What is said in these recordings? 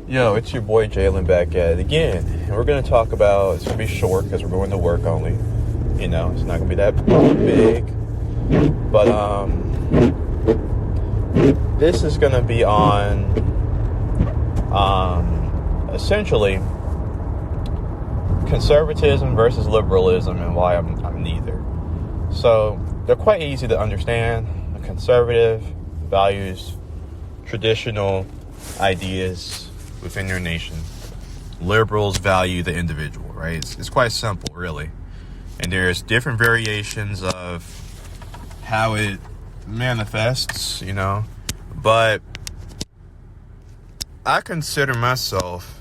Yo, it's your boy Jalen back at it again. And we're going to talk about, it's going to be short because we're going to work only. You know, it's not going to be that big. But this is going to be on essentially conservatism versus liberalism and why I'm neither. So they're quite easy to understand. A conservative values traditional ideas within your nation. Liberals value the individual, right? It's quite simple, really. And there's different variations of how it manifests, you know. But I consider myself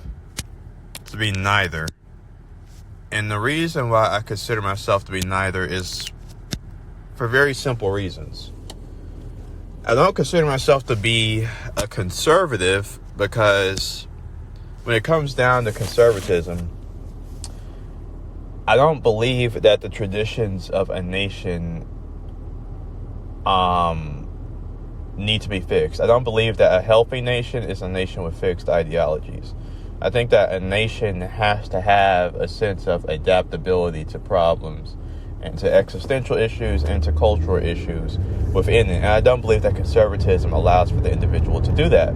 to be neither. And the reason why I consider myself to be neither is for very simple reasons. I don't consider myself to be a conservative because when it comes down to conservatism, I don't believe that the traditions of a nation need to be fixed. I don't believe that a healthy nation is a nation with fixed ideologies. I think that a nation has to have a sense of adaptability to problems and to existential issues and to cultural issues within it. And I don't believe that conservatism allows for the individual to do that.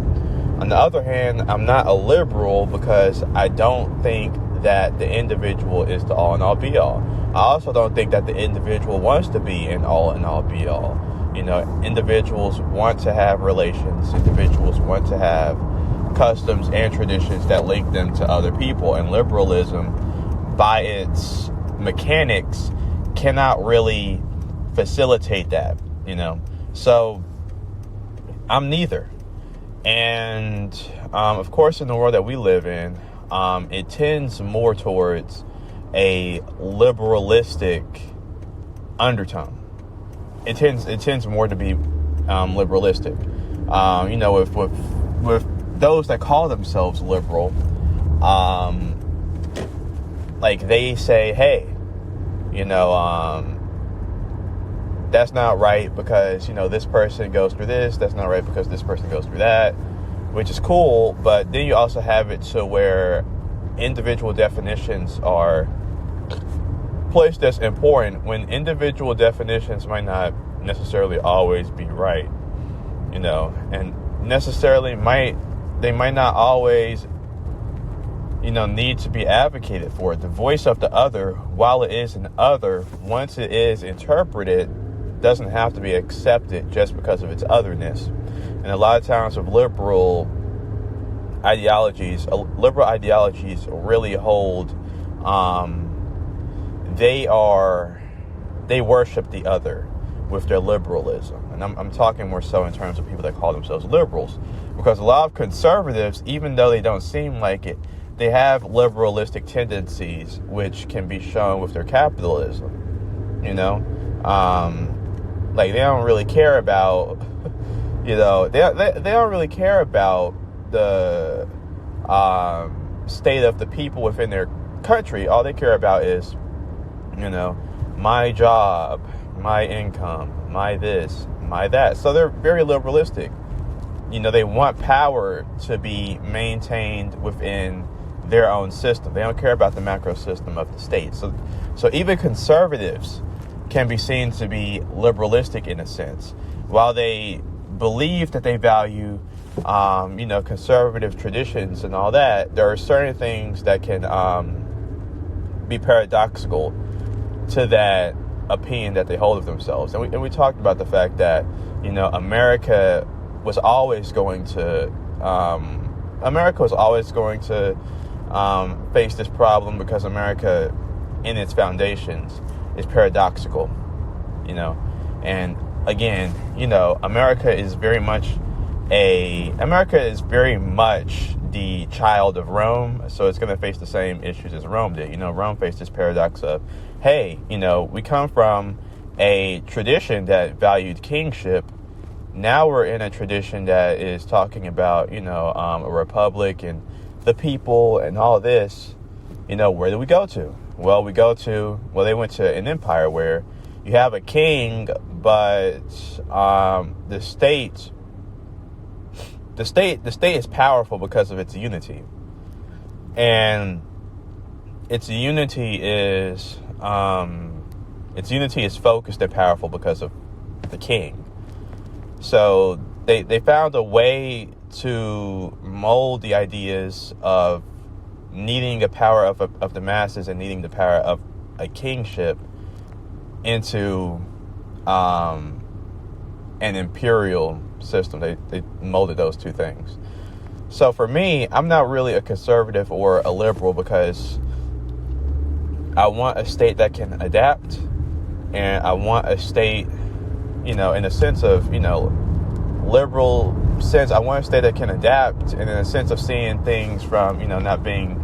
On the other hand, I'm not a liberal because I don't think that the individual is the all and all be all. I also don't think that the individual wants to be an all and all be all. You know, individuals want to have relations. Individuals want to have customs and traditions that link them to other people. And liberalism, by its mechanics, cannot really facilitate that, you know. So I'm neither. And of course, in the world that we live in, it tends more towards a liberalistic undertone. It tends more to be liberalistic. You know, with those that call themselves liberal, like they say, hey, you know, that's not right because, you know, this person goes through this. That's not right because this person goes through that, which is cool. But then you also have it to where individual definitions are placed as important when individual definitions might not necessarily always be right, you know, and necessarily might not always, you know, need to be advocated for. The voice of the other, while it is an other, once it is interpreted, doesn't have to be accepted just because of its otherness. And a lot of times with liberal ideologies really hold, they worship the other with their liberalism. And I'm talking more so in terms of people that call themselves liberals, because a lot of conservatives, even though they don't seem like it, they have liberalistic tendencies, which can be shown with their capitalism, you know. Like they don't really care about, you know, they don't really care about the state of the people within their country. All they care about is, you know, my job, my income, my this, my that. So they're very liberalistic. You know, they want power to be maintained within their own system. They don't care about the macro system of the state. So even conservatives can be seen to be liberalistic in a sense. While they believe that they value, you know, conservative traditions and all that, there are certain things that can be paradoxical to that opinion that they hold of themselves. And we talked about the fact that, you know, America was always going to face this problem because America, in its foundations, is paradoxical, you know. And again, you know, America is very much the child of Rome, so it's going to face the same issues as Rome did. You know, Rome faced this paradox of, hey, you know, we come from a tradition that valued kingship. Now we're in a tradition that is talking about, you know, a republic and the people and all this. You know, where do we go to? Well, they went to an empire where you have a king, but the state the state is powerful because of its unity, and its unity is focused and powerful because of the king. So they found a way to mold the ideas of needing the power of the masses and needing the power of a kingship into an imperial system. They molded those two things. So for me, I'm not really a conservative or a liberal because I want a state that can adapt, and I want a state, in a sense of, liberal sense, I want a state that can adapt, and in a sense of seeing things from, not being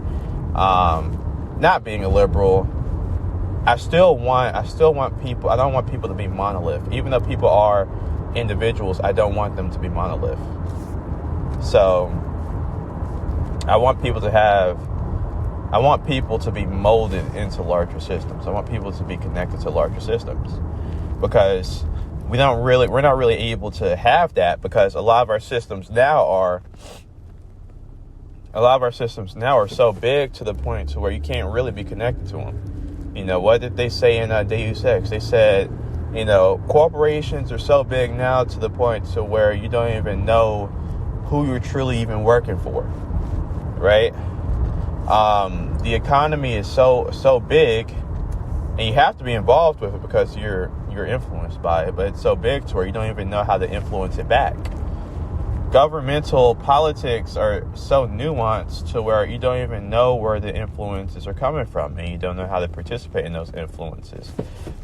a liberal. I still want people. I don't want people to be monolith. Even though people are individuals, I don't want them to be monolith. So I want people to be molded into larger systems. I want people to be connected to larger systems, because we're not really able to have that, because a lot of our systems now are so big to the point to where you can't really be connected to them. What did they say in Deus Ex? They said, corporations are so big now to the point to where you don't even know who you're truly even working for, right? The economy is so big, and you have to be involved with it because you're influenced by it, but it's so big to where you don't even know how to influence it back. Governmental politics are so nuanced to where you don't even know where the influences are coming from, and you don't know how to participate in those influences.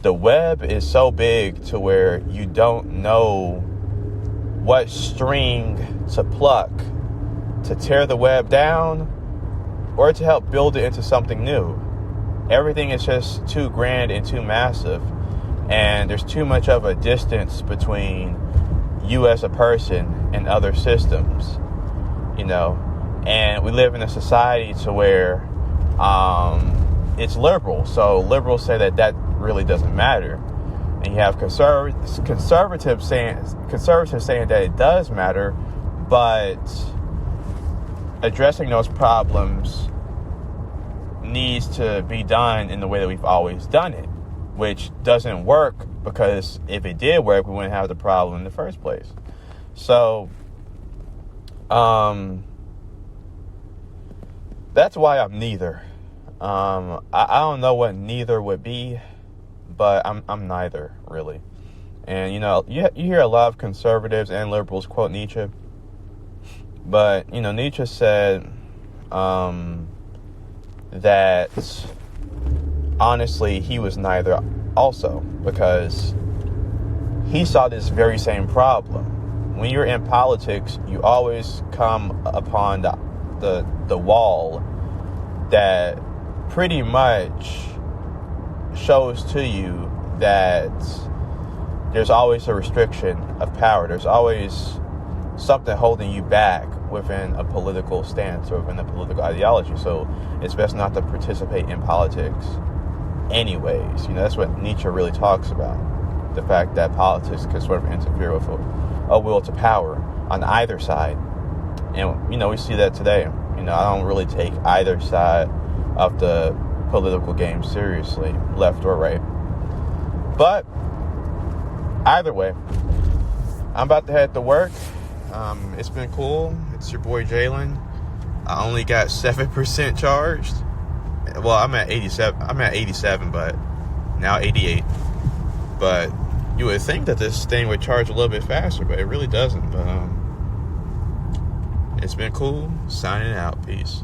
The web is so big to where you don't know what string to pluck to tear the web down or to help build it into something new. Everything is just too grand and too massive, and there's too much of a distance between you as a person and other systems, and we live in a society to where it's liberal. So liberals say that really doesn't matter, and you have conservatives saying that it does matter, but addressing those problems needs to be done in the way that we've always done it, which doesn't work, because if it did work, we wouldn't have the problem in the first place. So that's why I'm neither. I don't know what neither would be, but I'm neither, really. And you hear a lot of conservatives and liberals quote Nietzsche, but Nietzsche said that honestly he was neither also, because he saw this very same problem. When you're in politics, you always come upon the wall that pretty much shows to you that there's always a restriction of power. There's always something holding you back within a political stance or within a political ideology. So it's best not to participate in politics anyways. That's what Nietzsche really talks about. The fact that politics can sort of interfere with a will to power on either side. And, we see that today. I don't really take either side of the political game seriously, left or right. But either way, I'm about to head to work. It's been cool. It's your boy Jalen. I only got 7% charged. Well, I'm at 87, but now 88. But you would think that this thing would charge a little bit faster, but it really doesn't. But it's been cool. Signing out. Peace.